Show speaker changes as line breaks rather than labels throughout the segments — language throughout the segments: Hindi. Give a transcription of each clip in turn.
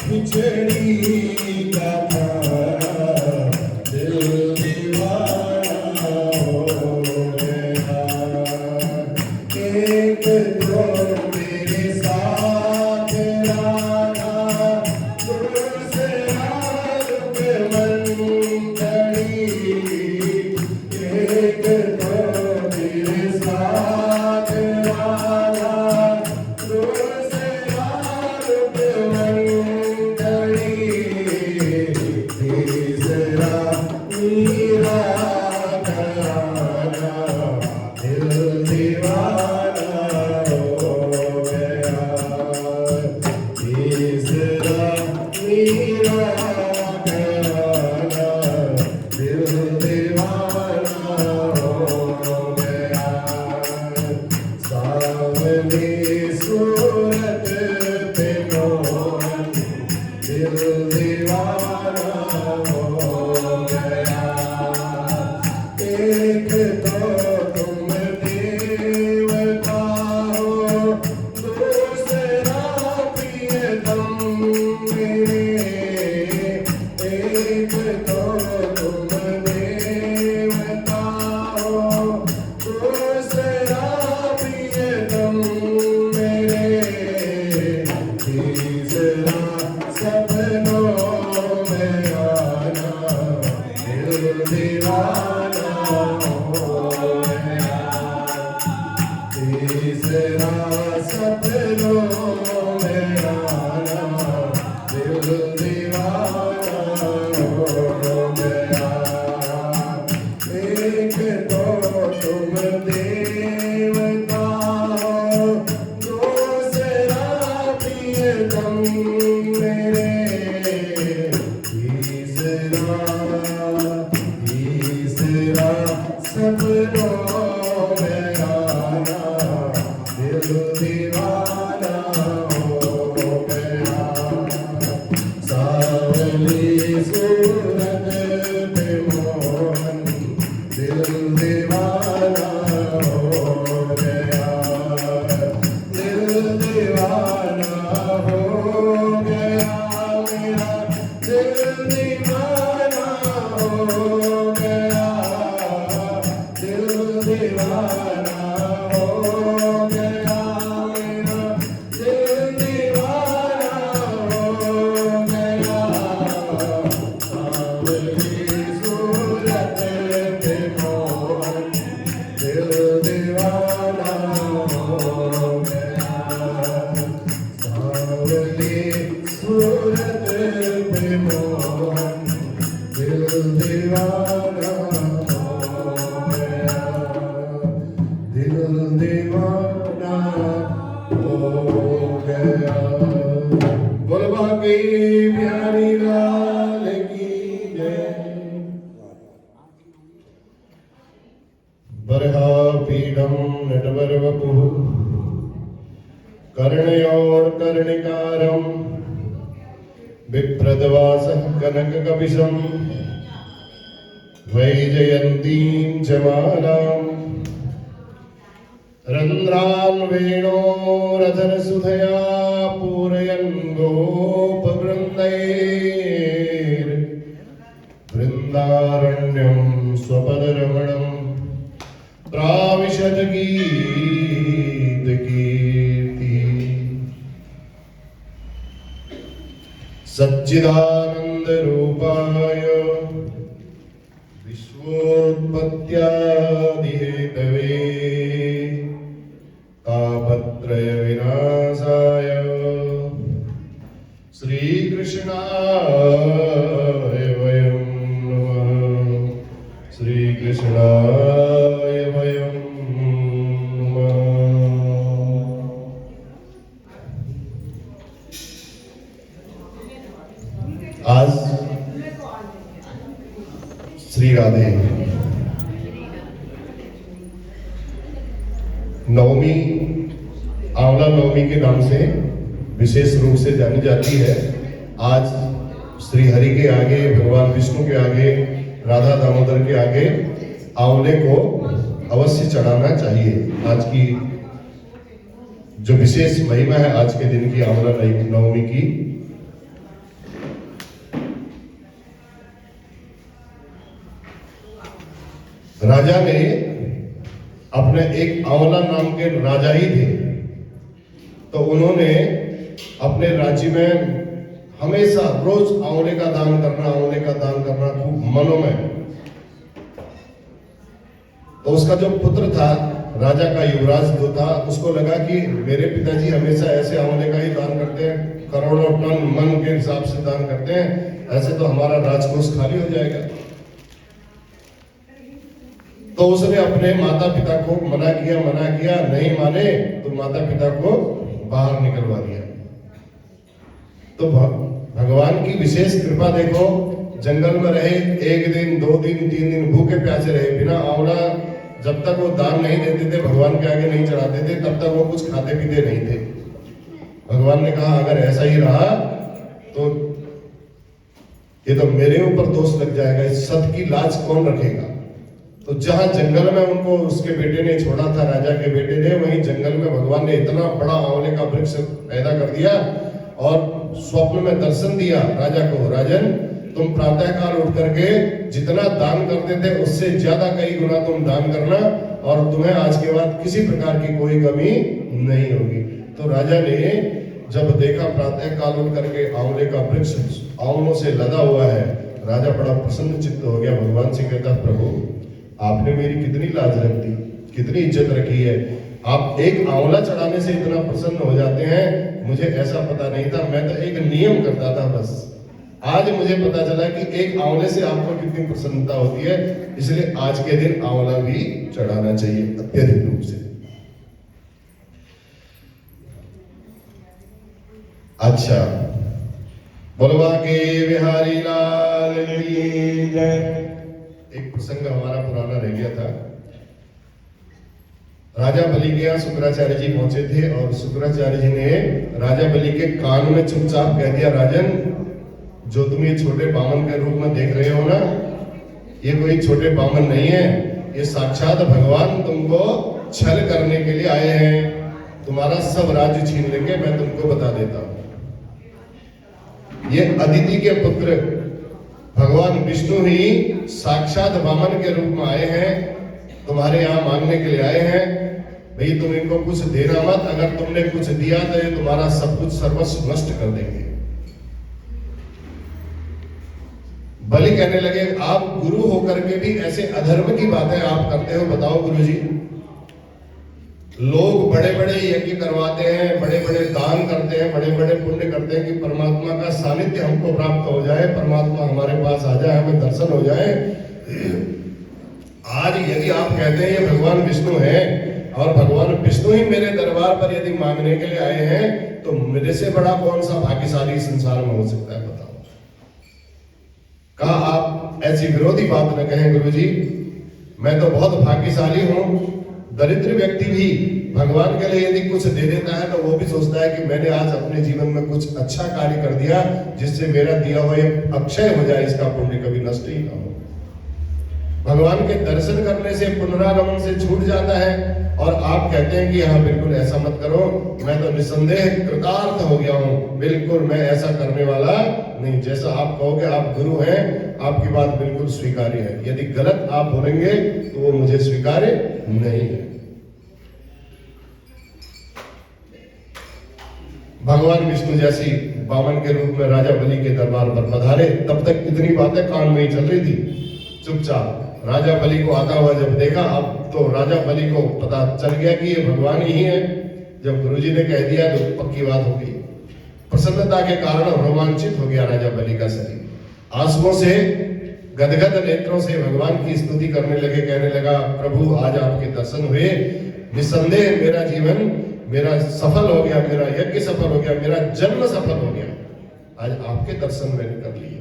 खिचड़ी का दिल दीवाना हो एक तो तुम देवता हो, दूसरा प्रियतम मेरे। एक तो तुम देवता हो, दूसरा प्रियतम मेरे। तीसरा सपनों में आना, दिल दीवाना हो गया। तीसरा सपनों में आना, दिल दीवाना हो गया। एक तो तुम देवता हो, दूसरा प्रियतम मेरे। तीसरा सपनों में आना, दिल दीवाना हो गया। सावली सूरत पे मोहन, दिल दीवाना हो गया। दिल दीवाना हो गया मेरा, दिल दीवाना हो गया। दिल दीवाना हो गया मेरा, दिल दीवाना हो गया। सावली सूरत पे मोहन, दिल दीवाना हो गया। सावली सूरत पे मोहन, दिल दीवाना हो गया। दिल दीवाना हो गया। बोल बाकी बिहारी लाल की जय। बरहा पीडम नटवर वपुः, कर्णयोर कर्णिकारम, विप्रदवासः कनककपिशं, वैजयन्तीं च मालां, रन्ध्रान् वेणोरधरसुधया पूरयन् गोपवृन्दैर्, वृन्दारण्यं स्वपदरमणं प्राविशद गीतकीर्ति। सच्चिदानन्दरूपाय विश्वोत्पत्त्यादिहेतवे, तापत्रय विनाशाय श्रीकृष्णाय वयं नमः। श्रीकृष्णाय वयं नमः। आज श्री राधे नवमी, आंवला नवमी के नाम से विशेष रूप से जानी जाती है। आज श्री हरि के आगे, भगवान विष्णु के आगे, राधा दामोदर के आगे आंवले को अवश्य चढ़ाना चाहिए। आज की जो विशेष महिमा है आज के दिन की, आंवला नवमी की, राजा ने अपने एक आंवला नाम के राजा ही थे, तो उन्होंने अपने राज्य में हमेशा रोज आंवले का दान करना, आंवले का दान करना खूब मनों में। तो उसका जो पुत्र था, राजा का युवराज जो था, उसको लगा कि मेरे पिताजी हमेशा ऐसे आंवले का ही दान करते हैं, करोड़ों टन मन के हिसाब से दान करते हैं, ऐसे तो हमारा राजकोष खाली हो जाएगा। तो उसने अपने माता पिता को मना किया, नहीं माने तो माता पिता को बाहर निकलवा दिया। तो भगवान की विशेष कृपा देखो, जंगल में रहे, 1 दिन 2 दिन 3 दिन भूखे प्यासे रहे, बिना आंवला जब तक वो दान नहीं देते थे, भगवान के आगे नहीं चढ़ाते थे, तब तक वो कुछ खाते पीते नहीं थे। भगवान ने कहा अगर ऐसा ही रहा तो ये तो मेरे ऊपर दोष लग जाएगा, इस सत की लाज कौन रखेगा। तो जहां जंगल में उनको उसके बेटे ने छोड़ा था, राजा के बेटे ने, वहीं जंगल में भगवान ने इतना बड़ा आंवले का वृक्ष पैदा कर दिया और स्वप्न में दर्शन दिया राजा को, राजन तुम प्रातःकाल उठ करके जितना दान करते थे उससे ज्यादा कई गुना तुम दान करना और तुम्हें आज के बाद किसी प्रकार की कोई कमी नहीं होगी। तो राजा ने जब देखा प्रातःकाल उठ करके आंवले का वृक्ष आंवलों से लदा हुआ है, राजा बड़ा प्रसन्न चित्त हो गया, भगवान से कहता प्रभु आपने मेरी कितनी लाज रख दी, कितनी इज्जत रखी है, आप एक आंवला चढ़ाने से इतना प्रसन्न हो जाते हैं, मुझे ऐसा पता नहीं था, मैं तो एक नियम करता था बस, आज मुझे पता चला कि एक आंवले से आपको कितनी प्रसन्नता होती है, इसलिए आज के दिन आंवला भी चढ़ाना चाहिए अत्यधिक रूप से। अच्छा, बोलवा के बिहारी लाल की जय। एक प्रसंग हमारा पुराना रह गया था, राजा बलि के यहाँ शुक्राचार्य जी पहुंचे थे और शुक्राचार्य जी ने राजा बलि के कान में चुपचाप कह दिया, राजन जो तुम ये छोटे बामन के रूप में देख रहे हो ना, ये कोई छोटे बामन नहीं है, ये साक्षात भगवान तुमको छल करने के लिए आए हैं, तुम्हारा सब राज्य छीन लेंगे, मैं तुमको बता देता हूं। ये अदिति के पुत्र भगवान विष्णु ही साक्षात वामन के रूप में आए हैं, तुम्हारे यहाँ मांगने के लिए आए हैं, भाई तुम इनको कुछ देना मत, अगर तुमने कुछ दिया तो ये तुम्हारा सब कुछ सर्वस्व नष्ट कर देंगे। बलि कहने लगे आप गुरु होकर के भी ऐसे अधर्म की बातें आप करते हो, बताओ गुरुजी, लोग बड़े बड़े यज्ञ करवाते हैं, बड़े बड़े दान करते हैं, बड़े बड़े पुण्य करते हैं कि परमात्मा का सानिध्य हमको प्राप्त हो जाए, परमात्मा हमारे पास आ जाए, हमें दर्शन हो जाए। आज यदि आप कहते हैं ये भगवान विष्णु है और भगवान विष्णु ही मेरे दरबार पर यदि मांगने के लिए आए हैं, तो मेरे से बड़ा कौन सा भाग्यशाली संसार में हो सकता है, बताओ। कहा आप ऐसी विरोधी बात न कहें गुरुजी, मैं तो बहुत भाग्यशाली हूं, दरिद्र व्यक्ति भी भगवान के लिए यदि कुछ दे देता है तो वो भी सोचता है कि मैंने आज अपने जीवन में कुछ अच्छा कार्य कर दिया जिससे मेरा दिया हुआ ये अक्षय हो जाए, इसका पुण्य कभी नष्ट ही ना हो। भगवान के दर्शन करने से पुनरागमन से छूट जाता है और आप कहते हैं कि हाँ बिल्कुल ऐसा मत करो, मैं तो निसंदेह कृतार्थ हो गया हूं, बिल्कुल मैं ऐसा करने वाला नहीं। जैसा आप कहोगे, आप गुरु हैं, आपकी बात बिल्कुल स्वीकार्य है, यदि गलत आप बोलेंगे तो वो मुझे स्वीकार्य नहीं है। भगवान विष्णु जैसी वामन के रूप में राजा बलि के दरबार पर पधारे, तब तक इतनी बातें कान में ही चल रही थी। चुपचाप राजा बलि को आता हुआ जब देखा, अब तो राजा बलि को पता चल गया कि ये भगवान ही है। जब गुरुजी ने कह दिया तो पक्की बात हो गई। प्रसन्नता के कारण रोमांचित हो गया राजा बलि का शरीर, आंसुओं से गदगद नेत्रों से भगवान की स्तुति करने लगे, कहने लगा प्रभु आज आपके दर्शन हुए, निसंदेह मेरा जीवन मेरा सफल हो गया, मेरा यज्ञ सफल हो गया, मेरा जन्म सफल हो गया, आज आपके दर्शन मैंने कर लिए।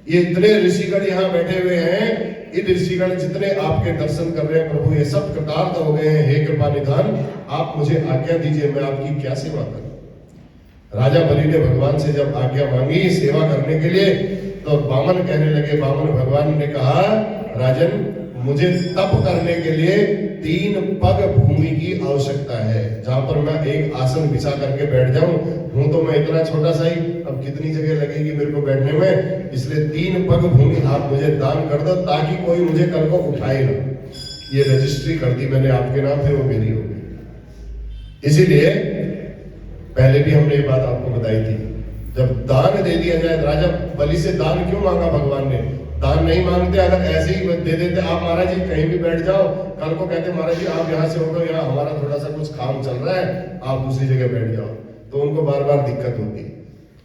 ये इतने ऋषिगण यहाँ बैठे हुए हैं, इन ऋषिगण जितने आपके दर्शन कर रहे हैं प्रभु, ये सब कृतार्थ हो गए हैं, हे कृपा निधान आप मुझे आज्ञा दीजिए, मैं आपकी क्या सेवा करूं। राजा बलि ने भगवान से जब आज्ञा मांगी सेवा करने के लिए, तो वामन कहने लगे, वामन भगवान ने कहा राजन मुझे तप करने के लिए 3 पग भूमि की आवश्यकता है, जहां पर मैं एक आसन बिछा करके बैठ जाऊं, हूं तो मैं इतना छोटा सा ही, अब कितनी जगह लगेगी मेरे को बैठने में, इसलिए 3 पग भूमि आप मुझे दान कर दो ताकि कोई मुझे कल को उठाए ना। ये रजिस्ट्री कर दी मैंने आपके नाम, फिर वो मेरी हो गई। इसीलिए पहले भी हमने ये बात आपको बताई थी, जब दान दे दिया जाए, राजा बलि से दान क्यों मांगा भगवान ने, दान नहीं मांगते, अगर ऐसे ही दे देते, आप महाराज जी कहीं भी बैठ जाओ, कल को कहते महाराज जी आप यहाँ से उठो, यहाँ हमारा थोड़ा सा कुछ काम चल रहा है, आप दूसरी जगह बैठ जाओ, तो उनको बार बार दिक्कत होती।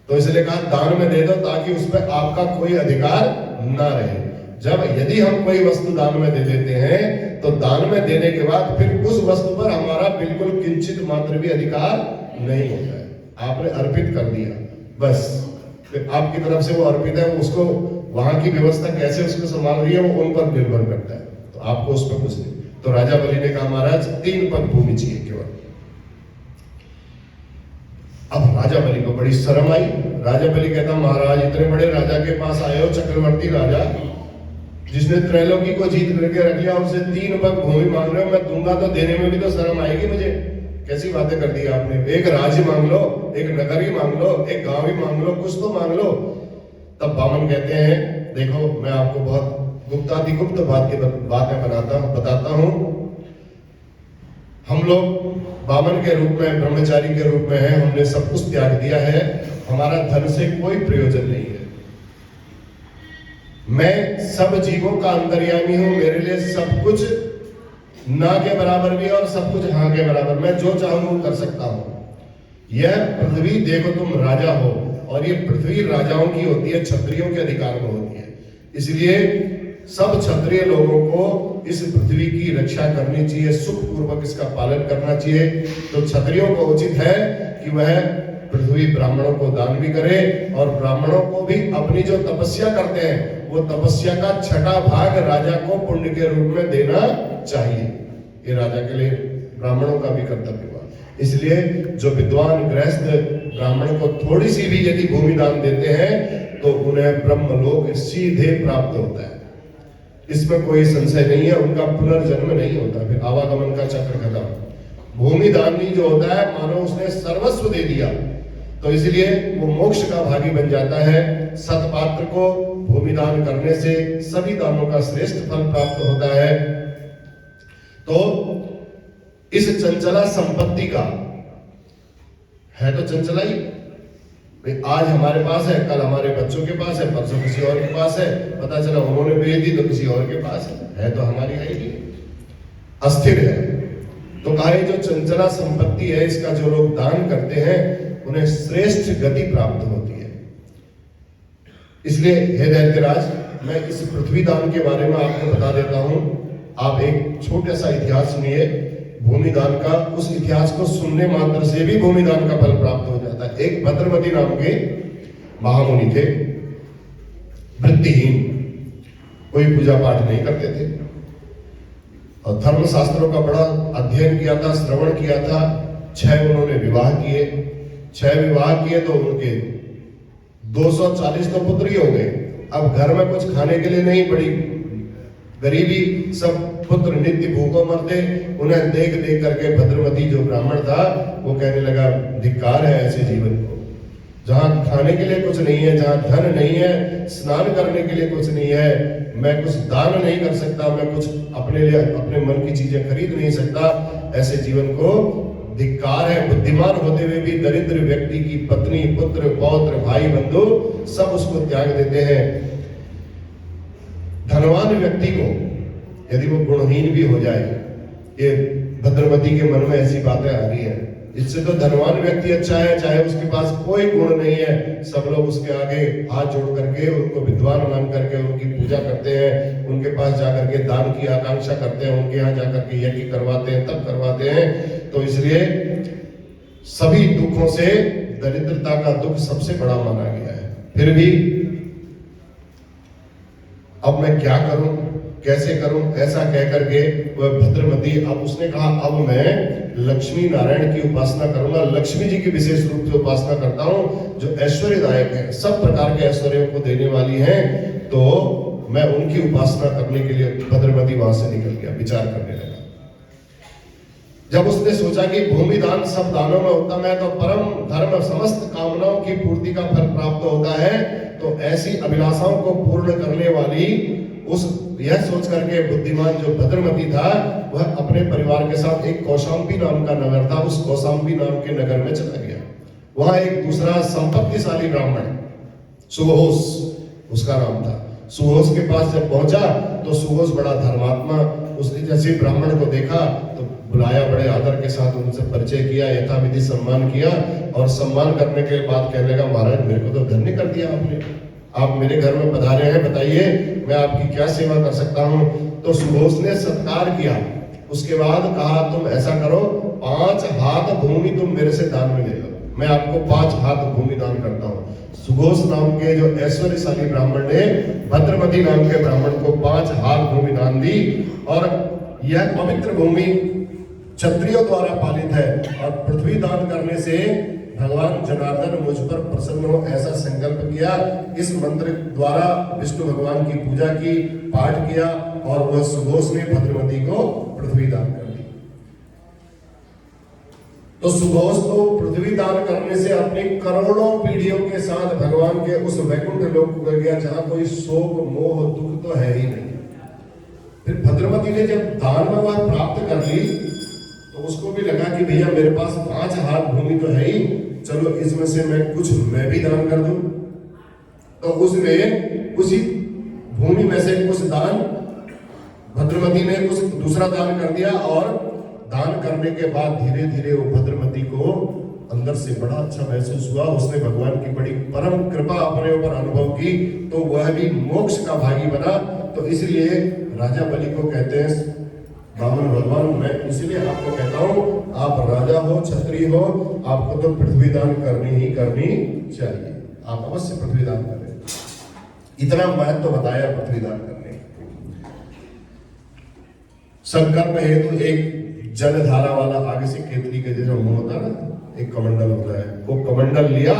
तो इसलिए कहा दान में दे दो ताकि उस पर आपका कोई अधिकार ना रहे। जब यदि हम कोई वस्तु दान में दे देते हैं तो दान में देने के बाद फिर उस वस्तु पर हमारा बिल्कुल किंचित मात्र भी अधिकार नहीं होता है, आपने अर्पित कर दिया बस, फिर आपकी तरफ से वो अर्पित है, उसको वहां की व्यवस्था कैसे उसको संभाल रही है वो उन पर निर्भर करता है, तो आपको उस पर कुछ नहीं। तो राजा बलि ने कहा महाराज 3 पग भूमि चाहिए केवल। अब राजा बलि को बड़ी शर्म आई। राजा बलि कहता महाराज इतने बड़े राजा के पास आए हो, चक्रवर्ती राजा, जिसने त्रैलोकी को जीत करके रख लिया, उससे 3 पग भूमि मांग रहे हो, मैं दूंगा तो देने में भी तो शर्म आएगी मुझे। कैसी बातें कर दी आपने। एक राज्य मांग लो, एक नगर ही मांग लो, एक गांव ही मांग लो, कुछ तो मांग लो। तब वामन कहते हैं, देखो मैं आपको बहुत गुप्तातिगुप्त बातें बताता हूं। हम लोग वामन के रूप में, ब्रह्मचारी के रूप में हैं, हमने सब कुछ त्याग दिया है, हमारा धन से कोई प्रयोजन नहीं है। मैं सब जीवों का अंतर्यामी हूं, मेरे लिए सब कुछ ना के बराबर भी और सब कुछ हाँ के बराबर, मैं जो चाहूं वो कर सकता हूं। यह पृथ्वी देखो तुम राजा हो, और ये पृथ्वी राजाओं की होती है, क्षत्रियों के अधिकार में होती है। इसलिए सब क्षत्रिय लोगों को इस पृथ्वी की रक्षा करनी चाहिए, सुखपूर्वक इसका पालन करना चाहिए। तो क्षत्रियों को उचित है कि वह पृथ्वी ब्राह्मणों को दान भी करे, और ब्राह्मणों को भी अपनी जो तपस्या करते हैं वो तपस्या का 6वां भाग राजा को पुण्य के रूप में देना चाहिए। ये राजा के लिए ब्राह्मणों का भी कर्तव्य हुआ। इसलिए जो विद्वान गृहस्थ ब्राह्मण को थोड़ी सी भी यदि भूमि दान देते हैं तो उन्हें ब्रह्मलोक सीधे प्राप्त होता है, इसमें कोई संशय नहीं है। उनका पुनर्जन्म नहीं होता, फिर आवागमन का चक्र खत्म। भूमि दानी जो होता है मानो उसने सर्वस्व दे दिया, तो इसलिए वो मोक्ष का भागी बन जाता है। सत्पात्र को भूमि दान करने से सभी दानों का श्रेष्ठ फल प्राप्त होता है। तो इस चंचला संपत्ति का है तो चंचला ही, आज हमारे पास है, कल हमारे बच्चों के पास है, परसों किसी और के पास है, पता चला उन्होंने बेच दी तो किसी और के पास है तो हमारी है ही अस्थिर है। तो कहा जो चंचला संपत्ति है इसका जो लोग दान करते हैं उन्हें श्रेष्ठ गति प्राप्त होती है। इसलिए हे दैत्यराज, मैं इस पृथ्वी दान के बारे में आपको बता देता हूं। आप एक छोटा सा इतिहास सुनिए भूमि दान का। उस इतिहास को सुनने मात्र से भी भूमि दान का फल प्राप्त हो जाता है। एक भद्रमती नाम के महामुनि थे, वृत्तिहीन, कोई पूजा पाठ नहीं करते थे और धर्मशास्त्रों का बड़ा अध्ययन किया था, श्रवण किया था। 6 उन्होंने विवाह किए। 6 विवाह किए तो उनके 240 तो पुत्र ही हो गए। अब घर में कुछ खाने के लिए नहीं, बड़ी गरीबी, सब पुत्र नित्य भूखों मरते। उन्हें देख देख करके भद्रमती जो ब्राह्मण था वो कहने लगा, धिक्कार है ऐसे जीवन को, जहां खाने के लिए कुछ नहीं है, जहां धन नहीं है, स्नान करने के लिए कुछ नहीं है, मैं कुछ दान नहीं कर सकता, मैं कुछ अपने लिए अपने मन की चीजें खरीद नहीं सकता, ऐसे जीवन को धिक्कार है। बुद्धिमान होते हुए भी दरिद्र व्यक्ति की पत्नी, पुत्र, पौत्र, भाई, बंधु सब उसको त्याग देते हैं। धनवान व्यक्ति को यदि वो गुणहीन भी हो जाए, ये भद्रमती के मन में ऐसी बातें आ रही है, इससे तो धनवान व्यक्ति अच्छा है, चाहे उसके पास कोई गुण नहीं है, सब लोग उसके आगे हाथ जोड़ करके उनको विद्वान मान करके उनकी पूजा करते हैं, उनके पास जाकर के दान की आकांक्षा करते हैं, उनके यहाँ जाकर के यज्ञ करवाते हैं, तब करवाते हैं। तो इसलिए सभी दुखों से दरिद्रता का दुख सबसे बड़ा माना गया है। फिर भी अब मैं क्या करूं, कैसे करूं, ऐसा कह करके वह भद्रमती, अब उसने कहा अब मैं लक्ष्मी नारायण की उपासना करूंगा, लक्ष्मी जी की विशेष रूप से उपासना करता हूं जो ऐश्वर्यदायक है, सब प्रकार के ऐश्वर्यों को देने वाली हैं, तो मैं उनकी उपासना करने के लिए भद्रमती वहां से निकल गया, विचार करने लगा। जब उसने सोचा कि भूमि दान सब दानों में उत्तम है, तो परम धर्म समस्त कामनाओं की पूर्ति का फल प्राप्त होता है, तो ऐसी अभिलाषाओं को पूर्ण करने वाली उस यह सोच करके बुद्धिमान जो भद्रमती था वह अपने परिवार के साथ एक कौशाम्बी नाम का नगर था, उस कौशाम्बी नाम के नगर में चला गया। वहां एक दूसरा संपत्तिशाली ब्राह्मण सुहोस उसका नाम था। सुहोस के पास जब पहुंचा तो सुहोस बड़ा धर्मात्मा, उसने जैसे ब्राह्मण को देखा तो बुलाया, बड़े आदर के साथ उनसे परिचय किया, यथाविधि सम्मान किया, और सम्मान करने के बाद कहने लगा, महाराज मेरे को तो धन्य कर दिया आपने, आप मेरे घर में पधारे हैं, बताइए मैं आपकी क्या सेवा कर सकता हूं। तो सुहोस ने सत्कार किया, उसके बाद कहा तुम ऐसा करो, 5 हाथ भूमि तुम मेरे से दान में ले लो, मैं आपको 5 हाथ भूमि दान करता हूं। सुघोष नाम के जो ऐश्वर्यशाली ब्राह्मण ने भद्रमती नाम के ब्राह्मण को 5 हाथ भूमि दान दी, और यह पवित्र भूमि क्षत्रियों द्वारा पालित है, और पृथ्वी दान करने से भगवान जनार्दन मुझ पर प्रसन्न हो, ऐसा संकल्प किया। इस मंत्र द्वारा विष्णु भगवान की पूजा की, पाठ किया और वह सुघोष ने भद्रमती को पृथ्वी दान कर दी। तो सुघोष को पृथ्वी दान करने से अपनी करोड़ों पीढ़ियों के साथ भगवान के उस वैकुंठ लोक को गया जहां कोई शोक मोह दुख तो है ही नहीं। फिर भद्रमती ने जब दान में वह प्राप्त कर ली तो उसको भी लगा कि भैया मेरे पास 5 हाथ भूमि तो है ही, चलो इसमें से मैं भी दान कर दूं। तो उसने उसी भूमि में से कुछ दान, भद्रमती ने कुछ दूसरा दान कर दिया और दान करने के बाद धीरे धीरे वो भद्रमती को अंदर से बड़ा अच्छा महसूस हुआ। उसने भगवान की बड़ी परम कृपा अपने ऊपर अनुभव की तो वह भी मोक्ष का भागी बना। तो इसलिए राजा बलि को कहते हैं वामन भगवान। मैं इसलिए आपको कहता हूं, आप राजा हो क्षत्रिय हो, आपको तो पृथ्वी दान करनी ही करनी चाहिए। आप अवश्य पृथ्वी दान करें। इतना महत्व तो बताया पृथ्वी दान करने। संकल्प हेतु एक जल धारा वाला आगे से केतली के जैसा मुंह होता है ना, एक कमंडल होता है, वो कमंडल लिया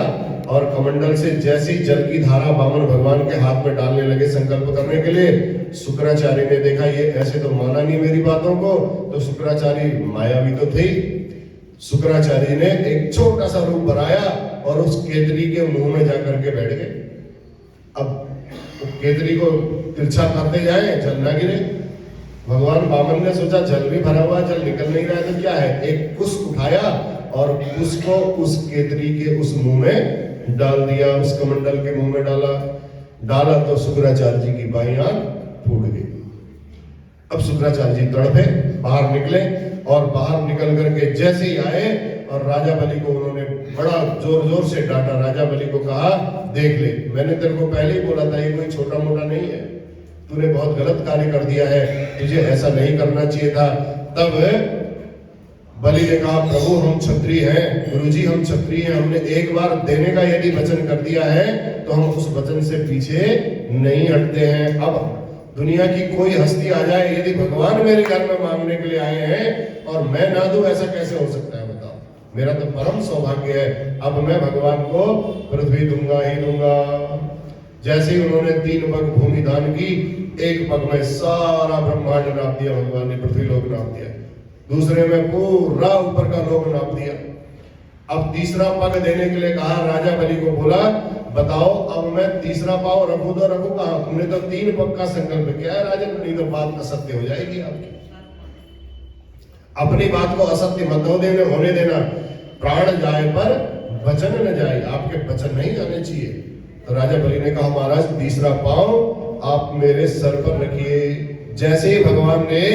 और कमंडल से जैसी जल की धारा वामन भगवान के हाथ में डालने लगे संकल्प करने के लिए, शुक्राचार्य ने देखा ये ऐसे तो माना नहीं मेरी बातों को। तो शुक्राचार्य मायावी तो थे, शुक्राचार्य ने एक छोटा सा रूप बनाया और उस केतली के मुंह में जाकर के बैठ गए। अब केतली को तिरछा करते जाए, जल ना गिरे। भगवान वामन ने सोचा जल भी भरा हुआ, जल निकल नहीं रहा है तो क्या है, एक कुश उठाया और कुश को उस केतली के उस मुंह में डाल दिया, उस कमंडल के मुंह में डाला तो शुक्राचार्य जी की बाईं आंख फूट गई। अब शुक्राचार्य जी तड़पे, बाहर निकले और बाहर निकल करके जैसे ही आए और राजा बलि को उन्होंने बड़ा जोर जोर से डांटा। राजा बलि को कहा देख ले, मैंने तेरे को पहले ही बोला था ये कोई छोटा मोटा नहीं है, तूने बहुत गलत कार्य कर दिया है, तुझे ऐसा नहीं करना चाहिए था। तब बलि ने कहा प्रभु हम क्षत्रिय हैं, गुरुजी हम क्षत्रिय हैं, हमने एक बार देने का यदि वचन कर दिया है तो हम उस वचन से पीछे नहीं हटते हैं। अब दुनिया की कोई हस्ती आ जाए, यदि भगवान मेरे घर में मांगने के लिए आए हैं और मैं ना दूं, ऐसा कैसे हो सकता है बताओ। मेरा तो परम सौभाग्य है, अब मैं भगवान को पृथ्वी दूंगा ही दूंगा। जैसे ही उन्होंने 3 पग भूमि दान की, 1 पग में सारा ब्रह्मांड नाप दिया भगवान ने, पृथ्वी लोक नाप दिया, दूसरे में पूरा ऊपर का लोक नाप दिया। अब तीसरा पग देने के लिए कहा, राजा बलि को बोला बताओ अब मैं तीसरा पाव रखूं तो रखूं कहां, तुमने तो 3 पग का संकल्प किया है राजन, नहीं तो बात असत्य हो जाएगी आपकी। अपनी बात को असत्य मत होने देना, प्राण जाए पर वचन न जाए, आपके वचन नहीं जाने चाहिए। तो राजा बलि ने कहा महाराज तीसरा पांव आप मेरे सर पर रखिए। जैसे ही भगवान ने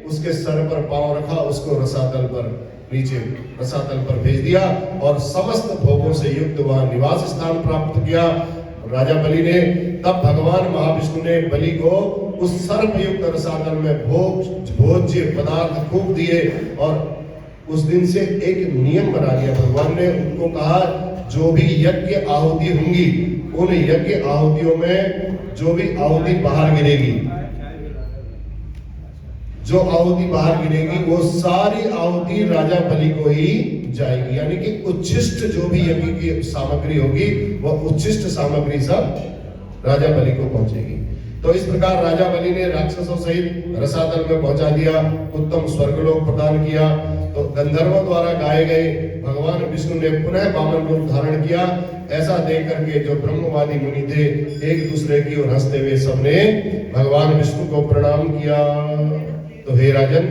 उसके सर पर पांव रखा, उसको रसातल पर नीचे रसातल पर भेज दिया और समस्त भोगों से युक्त वहां निवास स्थान प्राप्त किया राजा बलि ने। तब भगवान महाविष्णु ने बलि को उस सर्प युक्त रसातल में भोज्य पदार्थ खूब दिए और उस दिन से एक नियम बना दिया। भगवान ने उनको कहा जो भी यज्ञ आहुति होंगी, उन यज्ञ आहुतियों में जो भी आहुति बाहर गिरेगी, जो आहुति बाहर गिरेगी वो सारी आहुति राजा बलि को ही जाएगी। यानी कि उच्छिष्ट जो भी यज्ञ की सामग्री होगी वह उच्छिष्ट सामग्री सब राजा बलि को पहुंचेगी। तो इस प्रकार राजा बलि ने राक्षसों सहित रसातल में पहुंचा दिया, उत्तम स्वर्गलोक प्रदान किया। तो गंधर्वों द्वारा गाए गए भगवान विष्णु ने पुनः वामन रूप धारण किया। ऐसा देख करके जो ब्रह्मवादी मुनि थे एक दूसरे की ओर हंसते हुए सबने भगवान विष्णु को प्रणाम किया। तो हे राजन,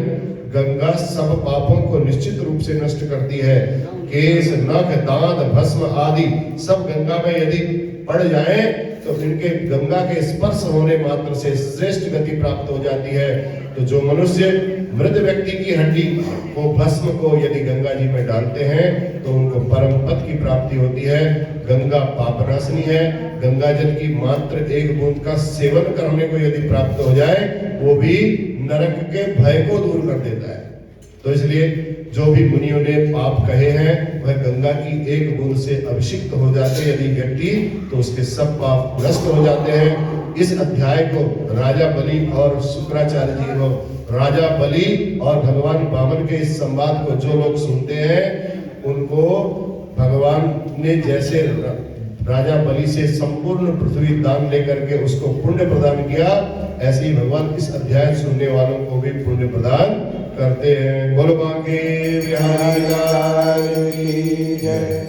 गंगा सब पापों को निश्चित रूप से नष्ट करती है। केस नख दांत भस्म आदि सब गंगा में यदि पड़ जाए तो इनके गंगा के स्पर्श होने मात्र से श्रेष्ठ गति प्राप्त हो जाती है। तो जो मनुष्य मृत व्यक्ति की हड्डी को भस्म को यदि गंगा जी में डालते हैं तो उनको परम पद की प्राप्ति होती है। गंगा पापनाशनी है। गंगा जल की मात्र 1 बूंद का सेवन करने को यदि प्राप्त हो जाए वो भी नरक के भय को दूर कर देता है। तो इसलिए जो भी मुनियों ने पाप कहे हैं वह गंगा की 1 बूंद से अभिषिक्त हो जाते यदि व्यक्ति, तो उसके सब पाप नष्ट हो जाते हैं। इस अध्याय को राजा बलि और शुक्राचार्य जी को, राजा बलि और भगवान वामन के इस संवाद को जो लोग सुनते हैं उनको भगवान ने जैसे राजा बलि से संपूर्ण पृथ्वी दान लेकर के उसको पुण्य प्रदान किया, ऐसे ही भगवान इस अध्याय सुनने वालों को भी पुण्य प्रदान करते हैं। बोलो बांके बिहारी लाल की जय।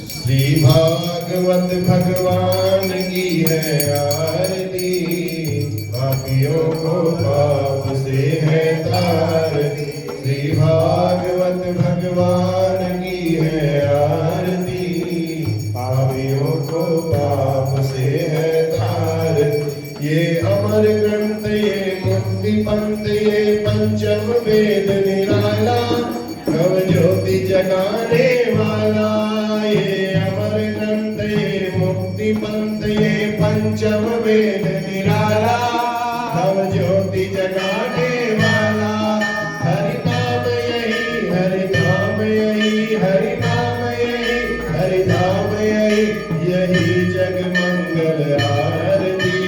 श्री भागवत भगवान की है आरती, पापियों को पाप से है तारती। श्री भागवत भगवान की है आरती, पापियों को पाप से है तारती। ये अमर ग्रंथ, ये मुक्ति पंथ, ये पंचम वेद निराला, नव ज्योति जगाने वाला। ये अमर ग्रंथ, ये मुक्ति पंथ, ये पंचम वेद निराला, नव ज्योति जगाने वाला। हरि नाम यही, हरि नाम यही, हरि नाम यही, हरि नाम यही, यही जग मंगल आरती,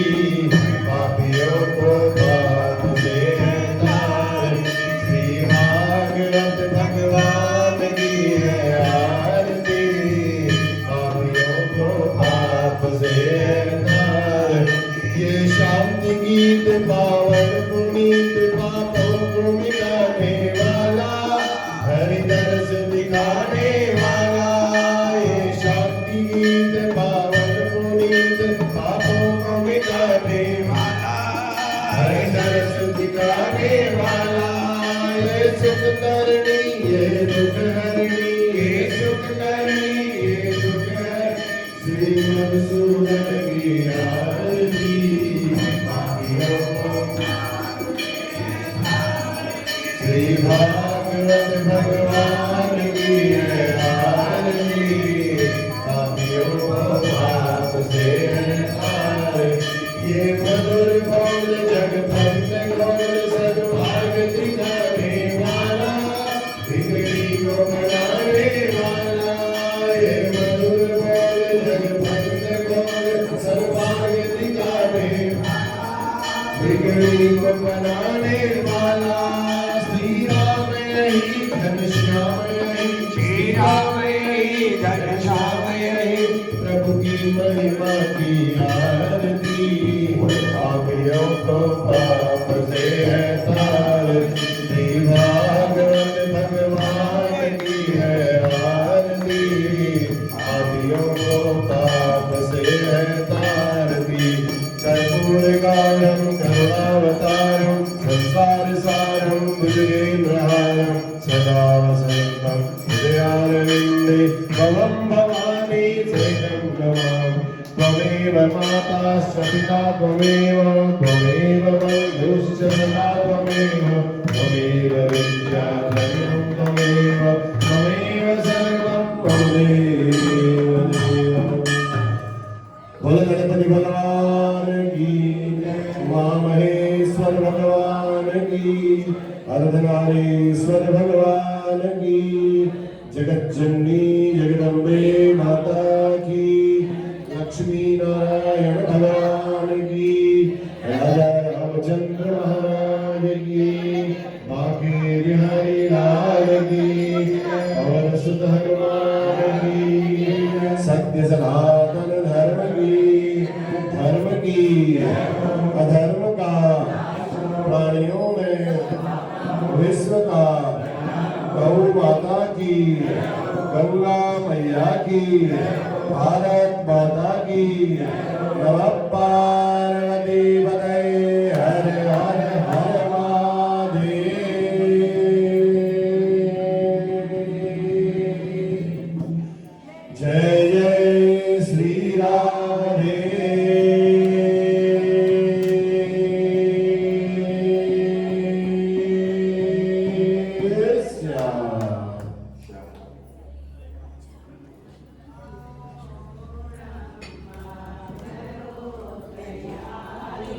पापियों को पाप से है तारती। श्री भागवत भगवान की है आरती, पापियों को पाप से है तारती। ये शांति गीत पावन पुनीत, पापों को मिटाने वाला, हरि दर्श दिखाने वाला। ये शांति गीत पावन पुनीत, पापों को मिटाने वाला, हरि दर्श दिखाने वाला। ये सुख करनी, ये दुख हरणी, ये सुख करनी, ये दुख हरणी, श्री मधुसूदन की आरती, पापियों को। श्री भागवत भगवान की है आरती, पापियों को पाप से है तारती। ये मधुर बोल जगवंत गौर, सद्भाग्य दिखाने वाला, बिगड़ी को बनाने वाला। ये मधुर बोल जगवंत गौर, सद्भाग्य दिखाने वाला, बिगड़ी को बनाने वाला। श्री राम यही, घनश्याम यही, श्री राम यही, घनश्याम यही, प्रभु की महिमा की आरती, पापियों को पाप से है तारती। श्री भागवत भगवान की है आरती, पापियों को पाप से है तारती। कर्पूर गानम करुणावतारम, संसार सारम भुजगेन्द्रहारम, सदा वसन्तं हृदयारविन्दे त्वं भवानी चैतं नमामि। त्वमेव माता पिता त्वमेव, त्वमेव बन्धुश्च सखा त्वमेव, त्वमेव विद्याधनं त्वमेव, त्वमेव सर्वं त्वमेव देव। बोलो गणपति भगवान की, उमा महेश्वर भगवान की, अर्धनारीश्वर भगवान की, जगत जननी जगदम्बे माता की, लक्ष्मी नारायण भगवान की, राजा रामचंद्र महाराज की, बांके बिहारी लाल की, और सुत हनुमान की, सत्य सनातन धर्म की, अधर्म का प्राणियों में विश्व का, गौ माता की, गंगा मैया की, भारत माता की, नमः पार्वती।